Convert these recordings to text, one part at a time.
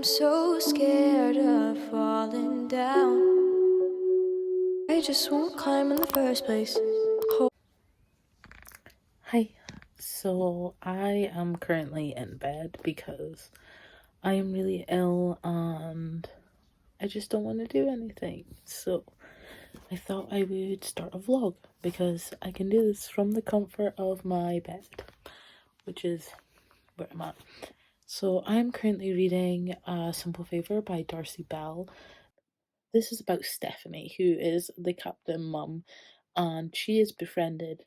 I'm so scared of falling down. I just won't climb in the first place. Hi. So I am currently in bed because I am really ill and I just don't want to do anything. So I thought I would start a vlog because I can do this from the comfort of my bed, which is where I'm at. So I'm currently reading A Simple Favor by Darcy Bell. This is about Stephanie, who is the captain mum, and she is befriended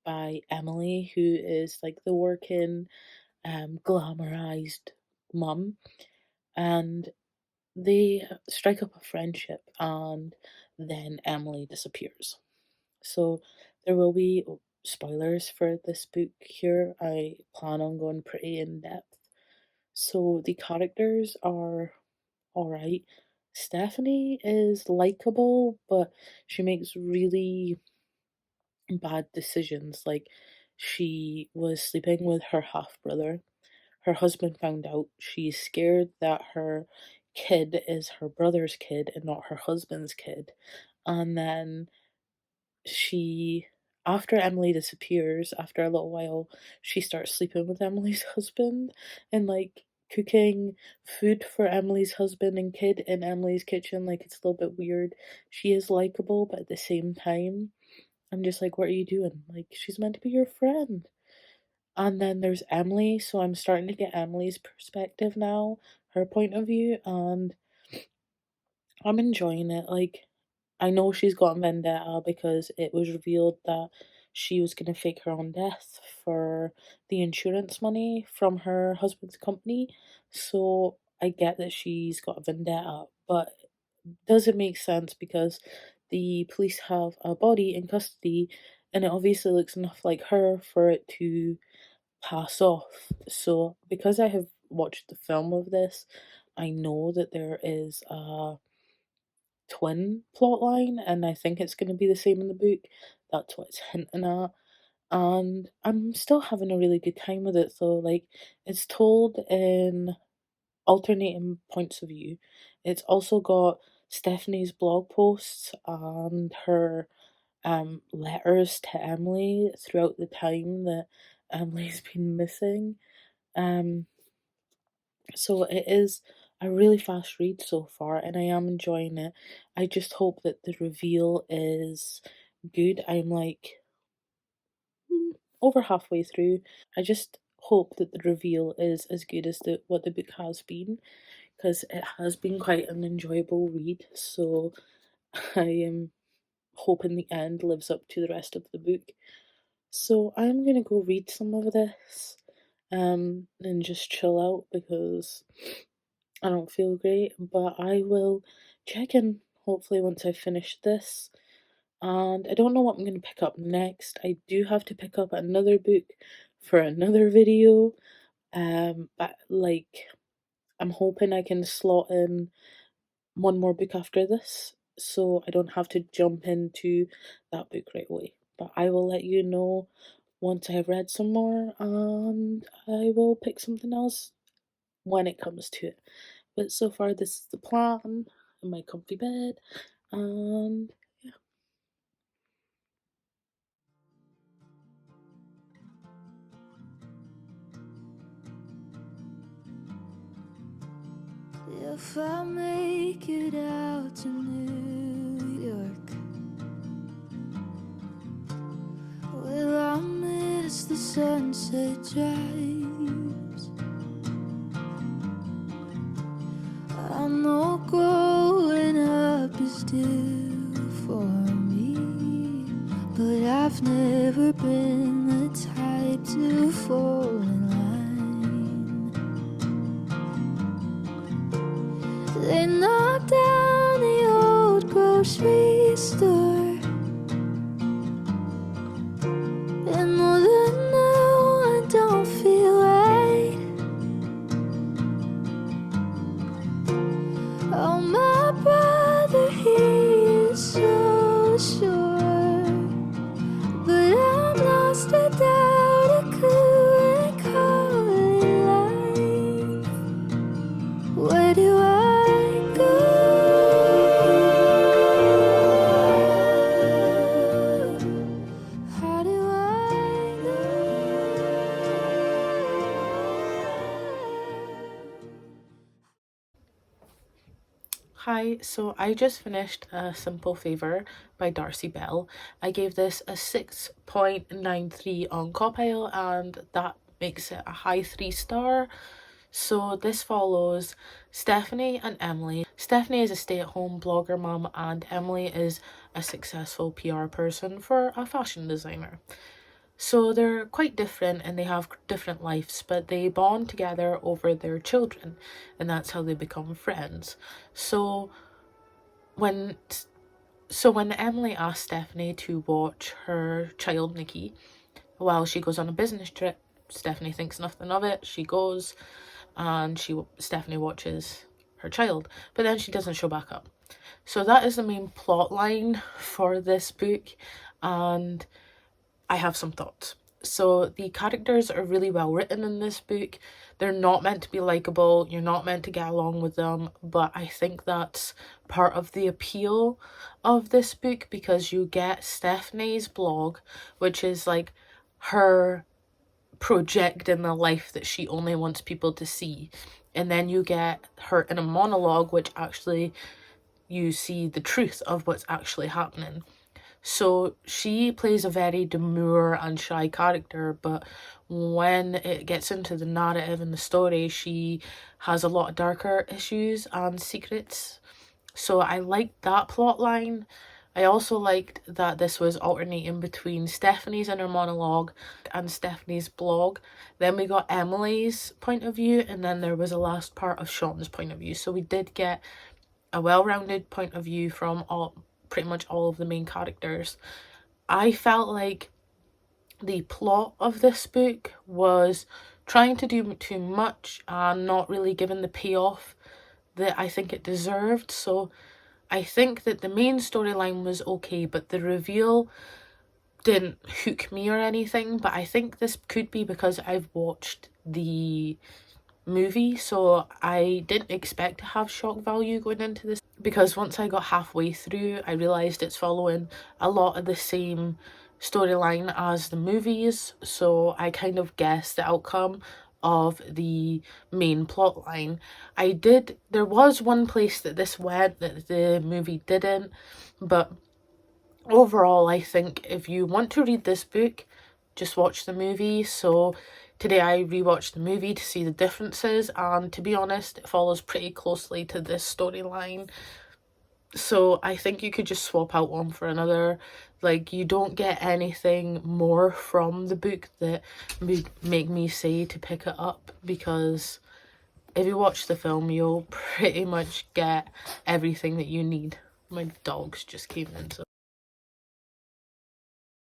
by Emily, who is like the working, glamorized mum, and they strike up a friendship, and then Emily disappears. So there will be spoilers for this book here. I plan on going pretty in depth. So the characters are alright. Stephanie is likable, but she makes really bad decisions. Like, she was sleeping with her half brother. Her husband found out. She's scared that her kid is her brother's kid and not her husband's kid. And then she, after Emily disappears, after a little while, she starts sleeping with Emily's husband and like cooking food for Emily's husband and kid in Emily's kitchen. Like, it's a little bit weird. She is likable, but at the same time, I'm just like, what are you doing? Like, she's meant to be your friend. And then there's Emily, so I'm starting to get Emily's perspective now, her point of view, and I'm enjoying it. Like, I know she's got a vendetta because it was revealed that she was gonna fake her own death for the insurance money from her husband's company. So I get that she's got a vendetta, but does it make sense because the police have a body in custody and it obviously looks enough like her for it to pass off. So because I have watched the film of this, I know that there is a twin plotline, and I think it's going to be the same in the book. That's what it's hinting at. And I'm still having a really good time with it though. Like, it's told in alternating points of view. It's also got Stephanie's blog posts and her letters to Emily throughout the time that Emily's been missing. Um so it is a really fast read so far and I am enjoying it. I just hope that the reveal is good. I'm like over halfway through. I just hope that the reveal is as good as what the book has been, because it has been quite an enjoyable read. So I am hoping the end lives up to the rest of the book. So I'm gonna go read some of this, and just chill out because I don't feel great. But I will check in hopefully once I finish this. And I don't know what I'm gonna pick up next. I do have to pick up another book for another video. But like, I'm hoping I can slot in one more book after this so I don't have to jump into that book right away. But I will let you know once I've read some more and I will pick something else when it comes to it. But so far, this is the plan in my comfy bed, and yeah. If I make it out to New York, will I miss the sunset drives? I know growing up is due for me, but I've never been the type to fall in line. They knocked down the old grocery store, and more than now I don't feel right. Oh, my brother, he is so sure, but I'm lost without a clue and call it life. Where do Hi, so I just finished A Simple Favor by Darcy Bell. I gave this a 6.93 on Copile, and that makes it a high 3 star. So this follows Stephanie and Emily. Stephanie is a stay-at-home blogger mum, and Emily is a successful PR person for a fashion designer. So they're quite different and they have different lives, but they bond together over their children, and that's how they become friends. So when when Emily asks Stephanie to watch her child Nikki while she goes on a business trip, Stephanie thinks nothing of it. She goes and Stephanie watches her child, but then she doesn't show back up. So that is the main plot line for this book, and I have some thoughts. So the characters are really well written in this book. They're not meant to be likable, you're not meant to get along with them, but I think that's part of the appeal of this book, because you get Stephanie's blog, which is like her projecting the life that she only wants people to see, and then you get her in a monologue, which actually you see the truth of what's actually happening. So she plays a very demure and shy character, but when it gets into the narrative and the story, she has a lot of darker issues and secrets. So I liked that plot line. I also liked that this was alternating between Stephanie's inner monologue and Stephanie's blog. Then we got Emily's point of view, and then there was a last part of Sean's point of view. So we did get a well-rounded point of view from pretty much all of the main characters. I felt like the plot of this book was trying to do too much and not really giving the payoff that I think it deserved. So I think that the main storyline was okay, but the reveal didn't hook me or anything. But I think this could be because I've watched the movie, so I didn't expect to have shock value going into this, because once I got halfway through I realised it's following a lot of the same storyline as the movies, so I kind of guessed the outcome of the main plot line. There was one place that this went that the movie didn't, but overall I think if you want to read this book, just watch the movie. So today I rewatched the movie to see the differences, and to be honest, it follows pretty closely to this storyline. So I think you could just swap out one for another. Like, you don't get anything more from the book that would make me say to pick it up, because if you watch the film, you'll pretty much get everything that you need. My dogs just came in, so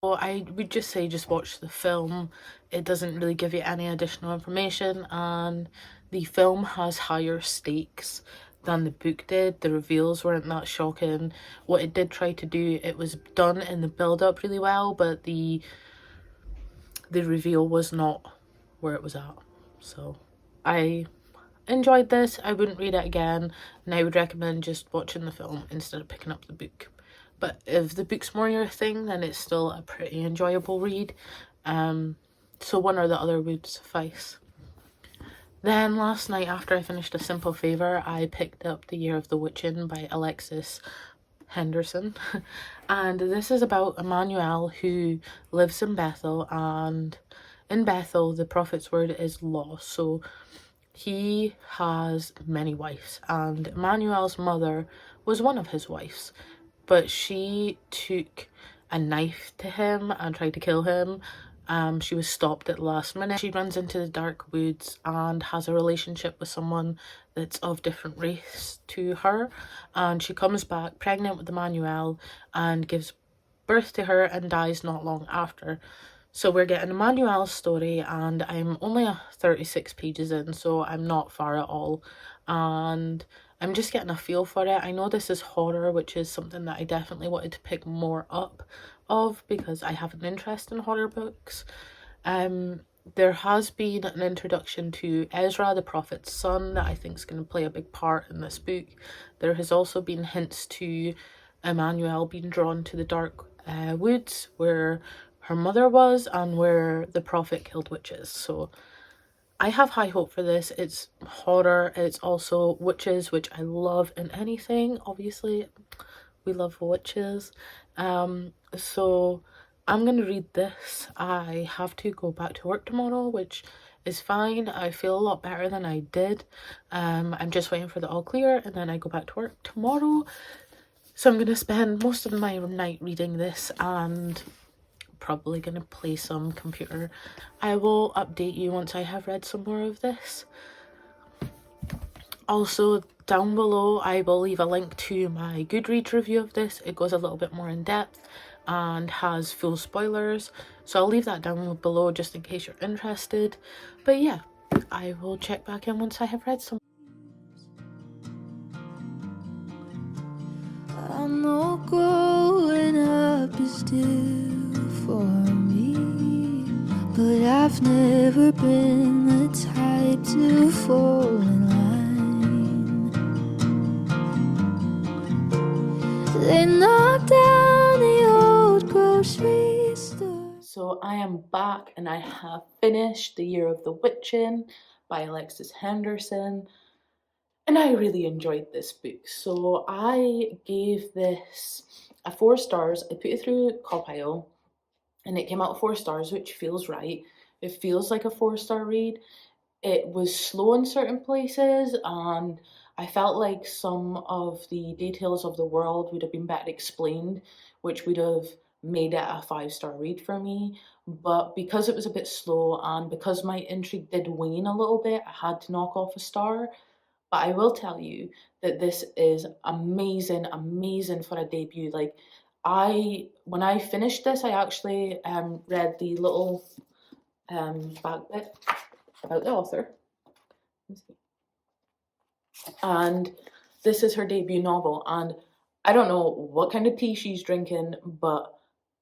I would just say just watch the film. It doesn't really give you any additional information, and the film has higher stakes than the book did. The reveals weren't that shocking. What it did try to do, it was done in the build-up really well, but the reveal was not where it was at. So I enjoyed this. I wouldn't read it again, and I would recommend just watching the film instead of picking up the book. But if the book's more your thing, then it's still a pretty enjoyable read. So one or the other would suffice. Then last night, after I finished A Simple Favor, I picked up The Year of the Witchin by Alexis Henderson. And this is about Emmanuel, who lives in Bethel, and in Bethel the prophet's word is law. So he has many wives, and Emmanuel's mother was one of his wives, but she took a knife to him and tried to kill him. She was stopped at the last minute. She runs into the dark woods and has a relationship with someone that's of different race to her, and she comes back pregnant with Emmanuel and gives birth to her and dies not long after. So we're getting Emmanuel's story, and I'm only 36 pages in, so I'm not far at all, and I'm just getting a feel for it. I know this is horror, which is something that I definitely wanted to pick more up of, because I have an interest in horror books. There has been an introduction to Ezra, the prophet's son, that I think is going to play a big part in this book. There has also been hints to Emmanuel being drawn to the dark woods where her mother was and where the prophet killed witches. So I have high hope for this. It's horror, it's also witches, which I love in anything. Obviously, we love witches. So I'm gonna read this. I have to go back to work tomorrow, which is fine. I feel a lot better than I did. I'm just waiting for the all clear and then I go back to work tomorrow. So I'm gonna spend most of my night reading this and probably gonna play some computer. I will update you once I have read some more of this. Also, down below I will leave a link to my Goodreads review of this. It goes a little bit more in depth and has full spoilers, so I'll leave that down below just in case you're interested. But yeah, I will check back in once I have read some. I know growing up is due for me, but I've never been the type to fall in line. They knocked down the old grocery store. So I am back and I have finished The Year of the Witchin by Alexis Henderson. And I really enjoyed this book. So I gave this a 4 stars. I put it through Compile and it came out 4 stars, which feels right. It feels like a 4-star read. It was slow in certain places and I felt like some of the details of the world would have been better explained, which would have made it a 5-star read for me. But because it was a bit slow and because my intrigue did wane a little bit, I had to knock off a star. But I will tell you that this is amazing, amazing for a debut. Like when I finished this, I actually read the little back bit about the author. And this is her debut novel. And I don't know what kind of tea she's drinking, but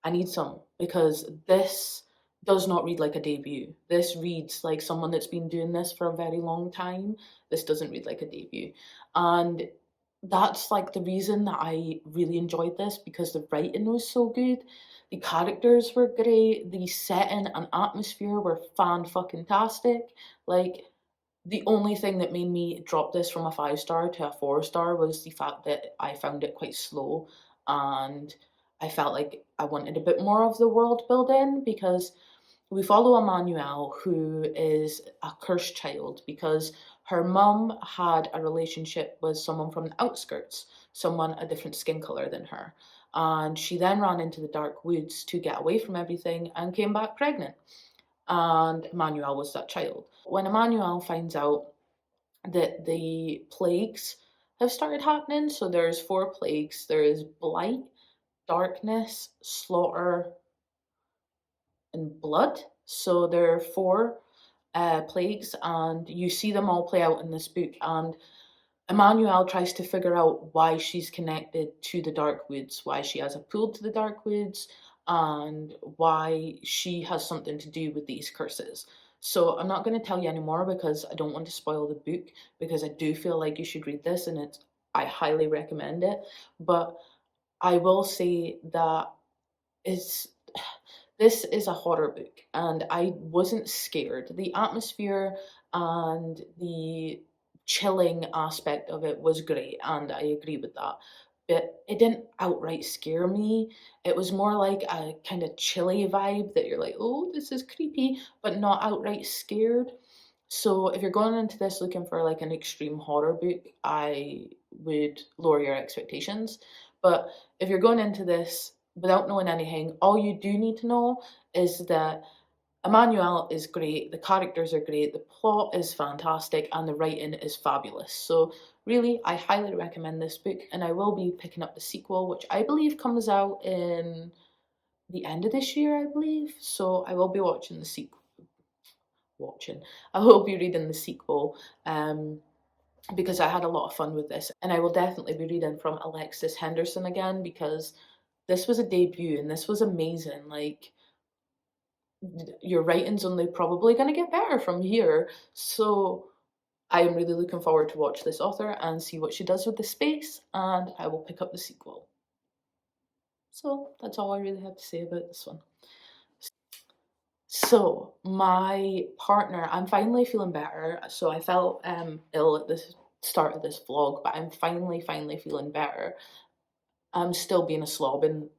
I need some because this does not read like a debut. This reads like someone that's been doing this for a very long time. This doesn't read like a debut. And that's like the reason that I really enjoyed this because the writing was so good. The characters were great. The setting and atmosphere were fan-fucking-tastic. Like, the only thing that made me drop this from a 5-star to a 4-star was the fact that I found it quite slow and I felt like I wanted a bit more of the world building because we follow Emmanuelle, who is a cursed child because her mum had a relationship with someone from the outskirts, someone a different skin color than her. And she then ran into the dark woods to get away from everything and came back pregnant. And Emmanuelle was that child. When Emmanuelle finds out that the plagues have started happening, so there's 4 plagues. There is blight, darkness, slaughter, and blood. So there are 4 plagues, and you see them all play out in this book. And Emmanuelle tries to figure out why she's connected to the Dark Woods, why she has a pull to the Dark Woods, and why she has something to do with these curses. So I'm not going to tell you anymore because I don't want to spoil the book because I do feel like you should read this and I highly recommend it. But I will say that is this is a horror book and I wasn't scared. The atmosphere and the chilling aspect of it was great and I agree with that. But it didn't outright scare me. It was more like a kind of chilly vibe that you're like, oh, this is creepy, but not outright scared. So if you're going into this looking for like an extreme horror book, I would lower your expectations. But if you're going into this without knowing anything, all you do need to know is that Emmanuelle is great, the characters are great, the plot is fantastic, and the writing is fabulous. So really, I highly recommend this book, and I will be picking up the sequel, which I believe comes out in the end of this year, I believe. So I will be watching the sequel. I will be reading the sequel. Because I had a lot of fun with this, and I will definitely be reading from Alexis Henderson again because this was a debut and this was amazing. Like, your writing's only probably going to get better from here. So I am really looking forward to watch this author and see what she does with the space, and I will pick up the sequel. So that's all I really have to say about this one. So my partner, I'm finally feeling better. So I felt ill at the start of this vlog, but I'm finally feeling better. I'm still being a slob and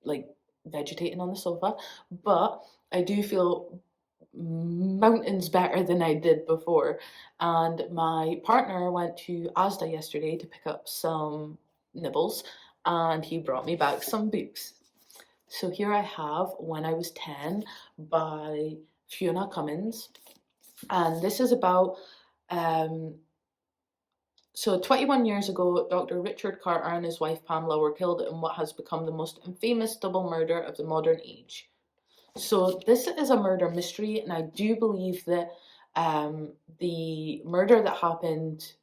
like vegetating on the sofa, but I do feel mountains better than I did before. And my partner went to Asda yesterday to pick up some nibbles, and he brought me back some books. So here I have When I Was 10 by Fiona Cummins. And this is about, um, so 21 years ago, Dr. Richard Carter and his wife Pamela were killed in what has become the most infamous double murder of the modern age. So this is a murder mystery, and I do believe that the murder that happened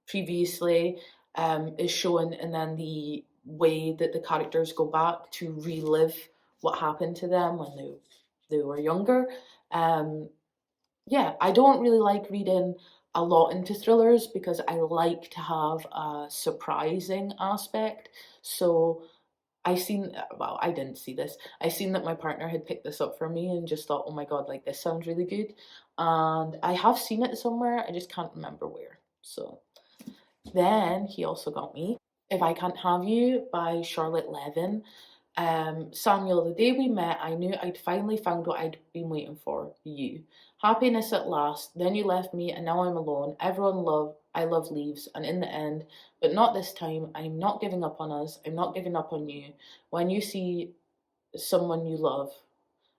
previously is shown, and then the way that the characters go back to relive what happened to them when they were younger. Um, yeah, I don't really like reading a lot into thrillers because I like to have a surprising aspect. So well, I didn't see this. I seen that my partner had picked this up for me and just thought, oh my god, like this sounds really good. And I have seen it somewhere, I just can't remember where. So then he also got me If I Can't Have You by Charlotte Levin. Samuel, the day we met, I knew I'd finally found what I'd been waiting for, you. Happiness at last, then you left me and now I'm alone. I love leaves, and in the end, but not this time, I'm not giving up on us, I'm not giving up on you. When you see someone you love,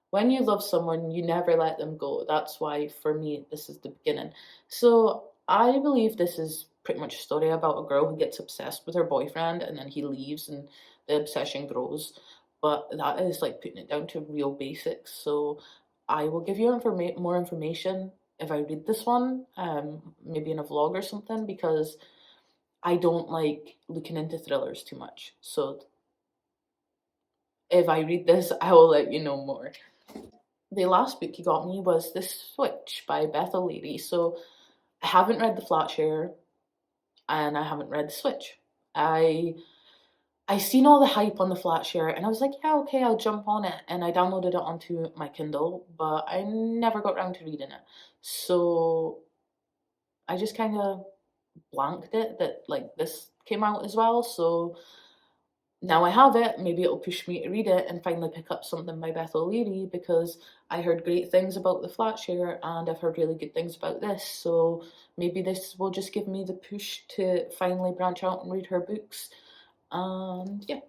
when you love someone, you never let them go. That's why, for me, this is the beginning. So I believe this is pretty much a story about a girl who gets obsessed with her boyfriend and then he leaves and the obsession grows. But that is like putting it down to real basics. So I will give you more information if I read this one, maybe in a vlog or something, because I don't like looking into thrillers too much. So if I read this, I will let you know more. The last book you got me was The Switch by Beth O'Leary. So I haven't read The Flatshare and I haven't read The Switch. I seen all the hype on The Flatshare and I was like, yeah, okay, I'll jump on it. And I downloaded it onto my Kindle, but I never got around to reading it. So I just kind of blanked it that like this came out as well. So now I have it, maybe it'll push me to read it and finally pick up something by Beth O'Leary, because I heard great things about The Flatshare and I've heard really good things about this. So maybe this will just give me the push to finally branch out and read her books. And yeah.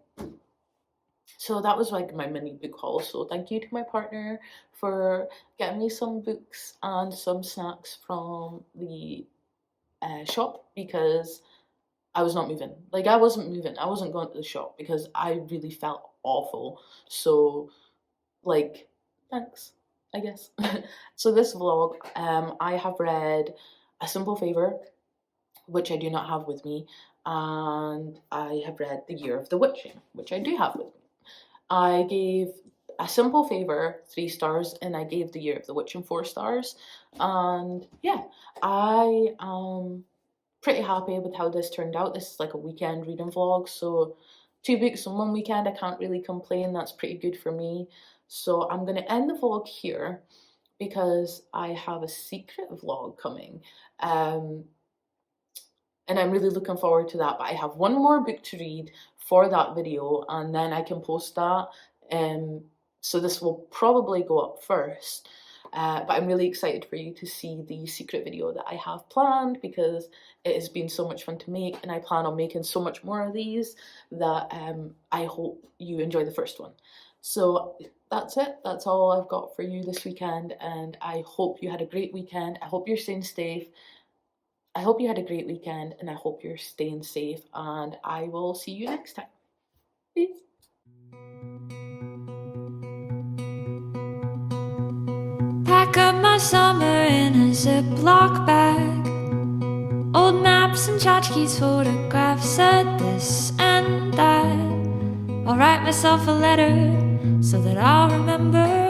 So that was like my mini book haul. So thank you to my partner for getting me some books and some snacks from the shop, because I was not moving. Like, I wasn't moving. I wasn't going to the shop because I really felt awful. So, like, thanks, I guess. So this vlog, I have read A Simple Favor, which I do not have with me, and I have read The Year of the Witching, which I do have with me. I gave A Simple Favor 3 stars, and I gave The Year of the Witching 4 stars. And yeah, I pretty happy with how this turned out. This is like a weekend reading vlog, so 2 books in 1 weekend, I can't really complain. That's pretty good for me. So I'm gonna end the vlog here because I have a secret vlog coming. And I'm really looking forward to that, but I have 1 more book to read for that video and then I can post that. So this will probably go up first. But I'm really excited for you to see the secret video that I have planned, because it has been so much fun to make and I plan on making so much more of these that I hope you enjoy the first one. So that's it. That's all I've got for you this weekend, and I hope you had a great weekend. I hope you're staying safe. I hope you had a great weekend and I hope you're staying safe, and I will see you next time. Peace. Pack up my summer in a Ziploc bag. Old maps and tchotchkes, photographs, said this and that. I'll write myself a letter so that I'll remember